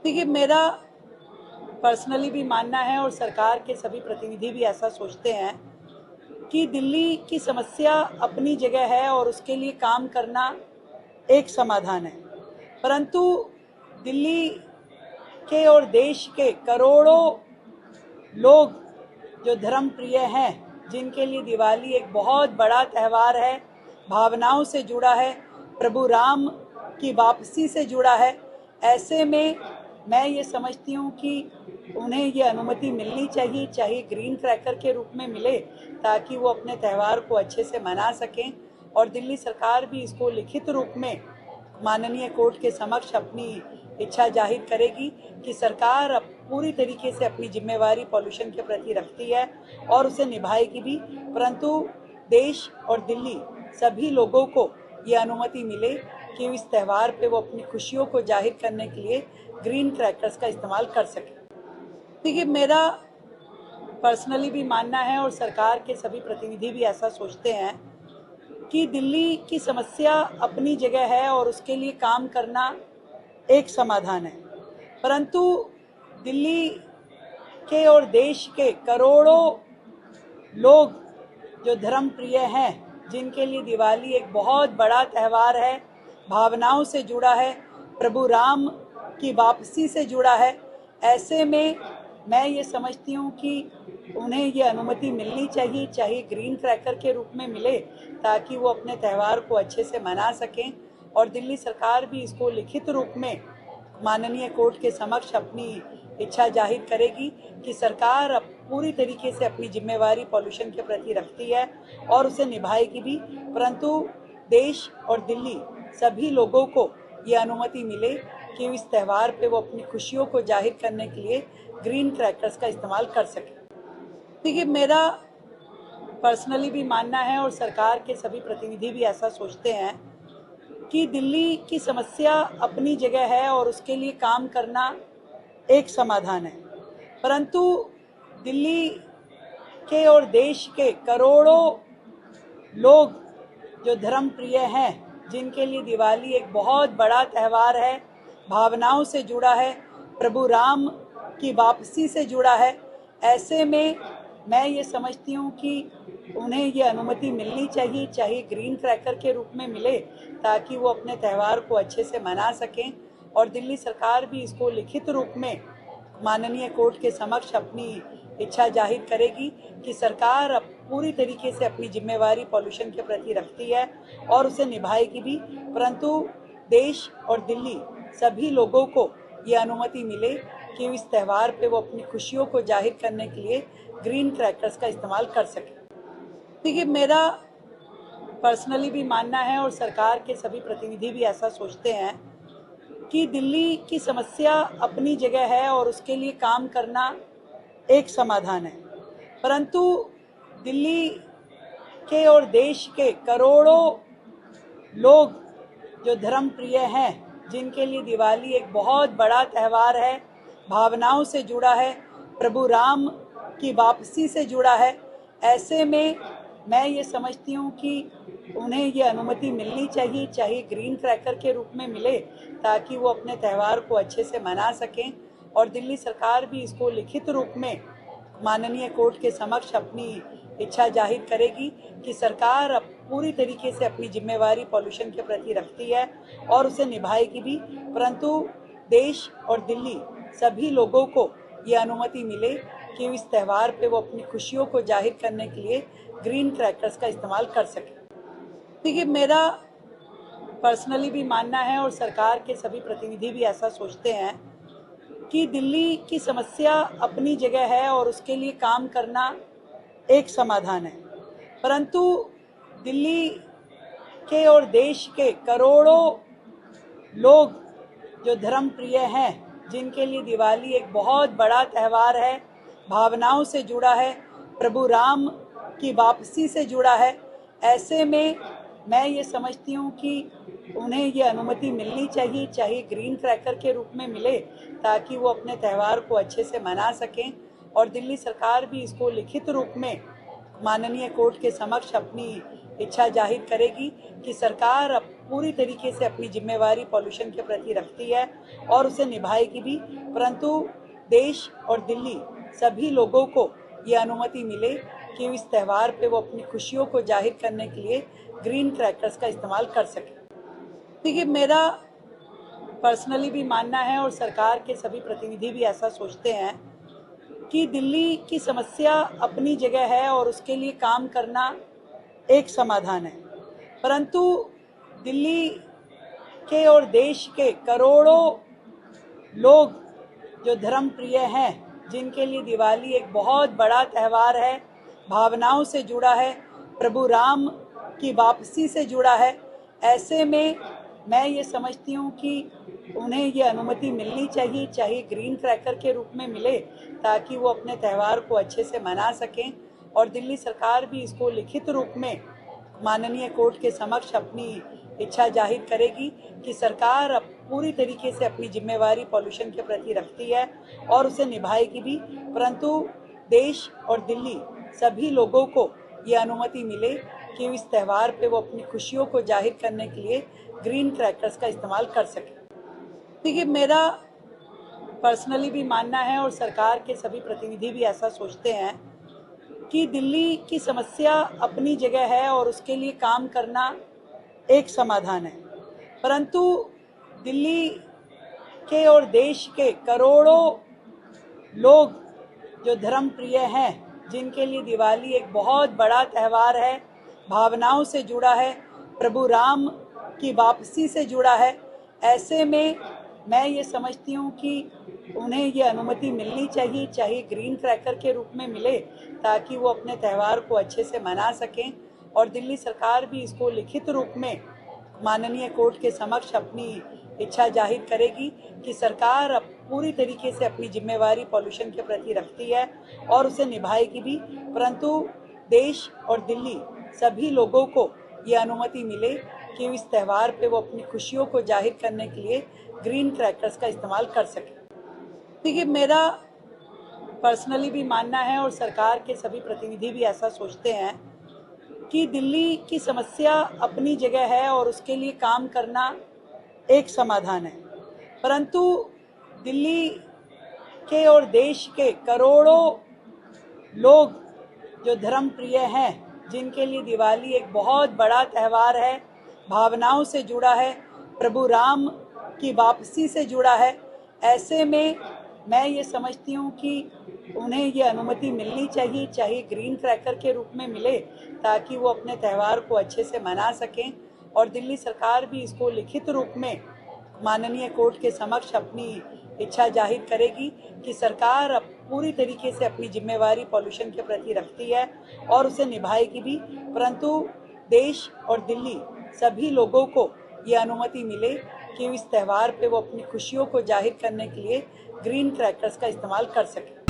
देखिए, मेरा पर्सनली भी मानना है और सरकार के सभी प्रतिनिधि भी ऐसा सोचते हैं कि दिल्ली की समस्या अपनी जगह है और उसके लिए काम करना एक समाधान है। परंतु दिल्ली के और देश के करोड़ों लोग जो धर्म प्रिय हैं, जिनके लिए दिवाली एक बहुत बड़ा त्यौहार है, भावनाओं से जुड़ा है, प्रभु राम की वापसी से जुड़ा है, ऐसे में मैं ये समझती हूँ कि उन्हें ये अनुमति मिलनी चाहिए, चाहे ग्रीन क्रैकर के रूप में मिले, ताकि वो अपने त्यौहार को अच्छे से मना सकें। और दिल्ली सरकार भी इसको लिखित रूप में माननीय कोर्ट के समक्ष अपनी इच्छा जाहिर करेगी कि सरकार अब पूरी तरीके से अपनी जिम्मेवारी पॉल्यूशन के प्रति रखती है और उसे निभाएगी भी। परंतु देश और दिल्ली सभी लोगों को ये अनुमति मिले कि इस त्यौहार पे वो अपनी खुशियों को जाहिर करने के लिए ग्रीन क्रैकर्स का इस्तेमाल कर सके। देखिए, मेरा पर्सनली भी मानना है और सरकार के सभी प्रतिनिधि भी ऐसा सोचते हैं कि दिल्ली की समस्या अपनी जगह है और उसके लिए काम करना एक समाधान है। परंतु दिल्ली के और देश के करोड़ों लोग जो धर्म प्रिय हैं, जिनके लिए दिवाली एक बहुत बड़ा त्यौहार है, भावनाओं से जुड़ा है, प्रभु राम की वापसी से जुड़ा है, ऐसे में मैं ये समझती हूँ कि उन्हें ये अनुमति मिलनी चाहिए, चाहे ग्रीन क्रैकर के रूप में मिले, ताकि वो अपने त्यौहार को अच्छे से मना सकें। और दिल्ली सरकार भी इसको लिखित रूप में माननीय कोर्ट के समक्ष अपनी इच्छा जाहिर करेगी कि सरकार अब पूरी तरीके से अपनी जिम्मेवारी पॉल्यूशन के प्रति रखती है और उसे निभाएगी भी। परंतु देश और दिल्ली सभी लोगों को ये अनुमति मिले कि इस त्यौहार पे वो अपनी खुशियों को जाहिर करने के लिए ग्रीन क्रैकर्स का इस्तेमाल कर सके। देखिए, मेरा पर्सनली भी मानना है और सरकार के सभी प्रतिनिधि भी ऐसा सोचते हैं कि दिल्ली की समस्या अपनी जगह है और उसके लिए काम करना एक समाधान है। परंतु दिल्ली के और देश के करोड़ों लोग जो धर्म प्रिय हैं, जिनके लिए दिवाली एक बहुत बड़ा त्यौहार है, भावनाओं से जुड़ा है, प्रभु राम की वापसी से जुड़ा है, ऐसे में मैं ये समझती हूँ कि उन्हें ये अनुमति मिलनी चाहिए, चाहे ग्रीन क्रैकर के रूप में मिले, ताकि वो अपने त्यौहार को अच्छे से मना सकें। और दिल्ली सरकार भी इसको लिखित रूप में माननीय कोर्ट के समक्ष अपनी इच्छा जाहिर करेगी कि सरकार अब पूरी तरीके से अपनी जिम्मेवारी पॉल्यूशन के प्रति रखती है और उसे निभाएगी भी। परंतु देश और दिल्ली सभी लोगों को ये अनुमति मिले कि इस त्यौहार पे वो अपनी खुशियों को जाहिर करने के लिए ग्रीन क्रैकर्स का इस्तेमाल कर सके। देखिए, मेरा पर्सनली भी मानना है और सरकार के सभी प्रतिनिधि भी ऐसा सोचते हैं कि दिल्ली की समस्या अपनी जगह है और उसके लिए काम करना एक समाधान है। परंतु दिल्ली के और देश के करोड़ों लोग जो धर्म प्रिय हैं, जिनके लिए दिवाली एक बहुत बड़ा त्यौहार है, भावनाओं से जुड़ा है, प्रभु राम की वापसी से जुड़ा है, ऐसे में मैं ये समझती हूँ कि उन्हें ये अनुमति मिलनी चाहिए, चाहे ग्रीन क्रैकर के रूप में मिले, ताकि वो अपने त्यौहार को अच्छे से मना सकें। और दिल्ली सरकार भी इसको लिखित रूप में माननीय कोर्ट के समक्ष अपनी इच्छा जाहिर करेगी कि सरकार अब पूरी तरीके से अपनी जिम्मेवारी पॉल्यूशन के प्रति रखती है और उसे निभाएगी भी। परंतु देश और दिल्ली सभी लोगों को ये अनुमति मिले कि इस त्यौहार पे वो अपनी खुशियों को जाहिर करने के लिए ग्रीन क्रैकर्स का इस्तेमाल कर सके। देखिए, मेरा पर्सनली भी मानना है और सरकार के सभी प्रतिनिधि भी ऐसा सोचते हैं कि दिल्ली की समस्या अपनी जगह है और उसके लिए काम करना एक समाधान है। परंतु दिल्ली के और देश के करोड़ों लोग जो धर्म प्रिय हैं, जिनके लिए दिवाली एक बहुत बड़ा त्यौहार है, भावनाओं से जुड़ा है, प्रभु राम की वापसी से जुड़ा है, ऐसे में मैं ये समझती हूँ कि उन्हें ये अनुमति मिलनी चाहिए, चाहे ग्रीन क्रैकर के रूप में मिले, ताकि वो अपने त्यौहार को अच्छे से मना सकें। और दिल्ली सरकार भी इसको लिखित रूप में माननीय कोर्ट के समक्ष अपनी इच्छा जाहिर करेगी कि सरकार अब पूरी तरीके से अपनी जिम्मेवारी पॉल्यूशन के प्रति रखती है और उसे निभाएगी भी, परंतु देश और दिल्ली सभी लोगों को ये अनुमति मिले कि इस त्यौहार पे वो अपनी खुशियों को जाहिर करने के लिए ग्रीन क्रैकर्स का इस्तेमाल कर सके। देखिए, मेरा पर्सनली भी मानना है और सरकार के सभी प्रतिनिधि भी ऐसा सोचते हैं कि दिल्ली की समस्या अपनी जगह है और उसके लिए काम करना एक समाधान है, परंतु दिल्ली के और देश के करोड़ों लोग जो धर्म प्रिय हैं, जिनके लिए दिवाली एक बहुत बड़ा त्यौहार है, भावनाओं से जुड़ा है, प्रभु राम की वापसी से जुड़ा है, ऐसे में मैं ये समझती हूँ कि उन्हें ये अनुमति मिलनी चाहिए, चाहे ग्रीन क्रैकर के रूप में मिले, ताकि वो अपने त्यौहार को अच्छे से मना सकें। और दिल्ली सरकार भी इसको लिखित रूप में माननीय कोर्ट के समक्ष अपनी इच्छा जाहिर करेगी कि सरकार अब पूरी तरीके से अपनी जिम्मेवारी पॉल्यूशन के प्रति रखती है और उसे निभाएगी भी, परंतु देश और दिल्ली सभी लोगों को ये अनुमति मिले कि इस त्यौहार पे वो अपनी खुशियों को जाहिर करने के लिए ग्रीन क्रैकर्स का इस्तेमाल कर सके। देखिए, मेरा पर्सनली भी मानना है और सरकार के सभी प्रतिनिधि भी ऐसा सोचते हैं कि दिल्ली की समस्या अपनी जगह है और उसके लिए काम करना एक समाधान है, परंतु दिल्ली के और देश के करोड़ों लोग जो धर्म प्रिय हैं, जिनके लिए दिवाली एक बहुत बड़ा त्यौहार है, भावनाओं से जुड़ा है, प्रभु राम की वापसी से जुड़ा है, ऐसे में मैं ये समझती हूँ कि उन्हें ये अनुमति मिलनी चाहिए, चाहे ग्रीन क्रैकर के रूप में मिले, ताकि वो अपने त्यौहार को अच्छे से मना सकें। और दिल्ली सरकार भी इसको लिखित रूप में माननीय कोर्ट के समक्ष अपनी इच्छा जाहिर करेगी कि सरकार अब पूरी तरीके से अपनी जिम्मेवारी पॉल्यूशन के प्रति रखती है और उसे निभाएगी भी, परंतु देश और दिल्ली सभी लोगों को ये अनुमति मिले कि इस त्यौहार पे वो अपनी खुशियों को जाहिर करने के लिए ग्रीन क्रैकर्स का इस्तेमाल कर सके। देखिए, मेरा पर्सनली भी मानना है और सरकार के सभी प्रतिनिधि भी ऐसा सोचते हैं कि दिल्ली की समस्या अपनी जगह है और उसके लिए काम करना एक समाधान है, परंतु दिल्ली के और देश के करोड़ों लोग जो धर्म प्रिय हैं, जिनके लिए दिवाली एक बहुत बड़ा त्यौहार है, भावनाओं से जुड़ा है, प्रभु राम की वापसी से जुड़ा है, ऐसे में मैं ये समझती हूँ कि उन्हें ये अनुमति मिलनी चाहिए, चाहे ग्रीन क्रैकर के रूप में मिले, ताकि वो अपने त्यौहार को अच्छे से मना सकें। और दिल्ली सरकार भी इसको लिखित रूप में माननीय कोर्ट के समक्ष अपनी इच्छा जाहिर करेगी कि सरकार अब पूरी तरीके से अपनी जिम्मेवारी पॉल्यूशन के प्रति रखती है और उसे निभाएगी भी, परंतु देश और दिल्ली सभी लोगों को ये अनुमति मिले कि इस त्यौहार पे वो अपनी खुशियों को जाहिर करने के लिए ग्रीन क्रैकर्स का इस्तेमाल कर सके।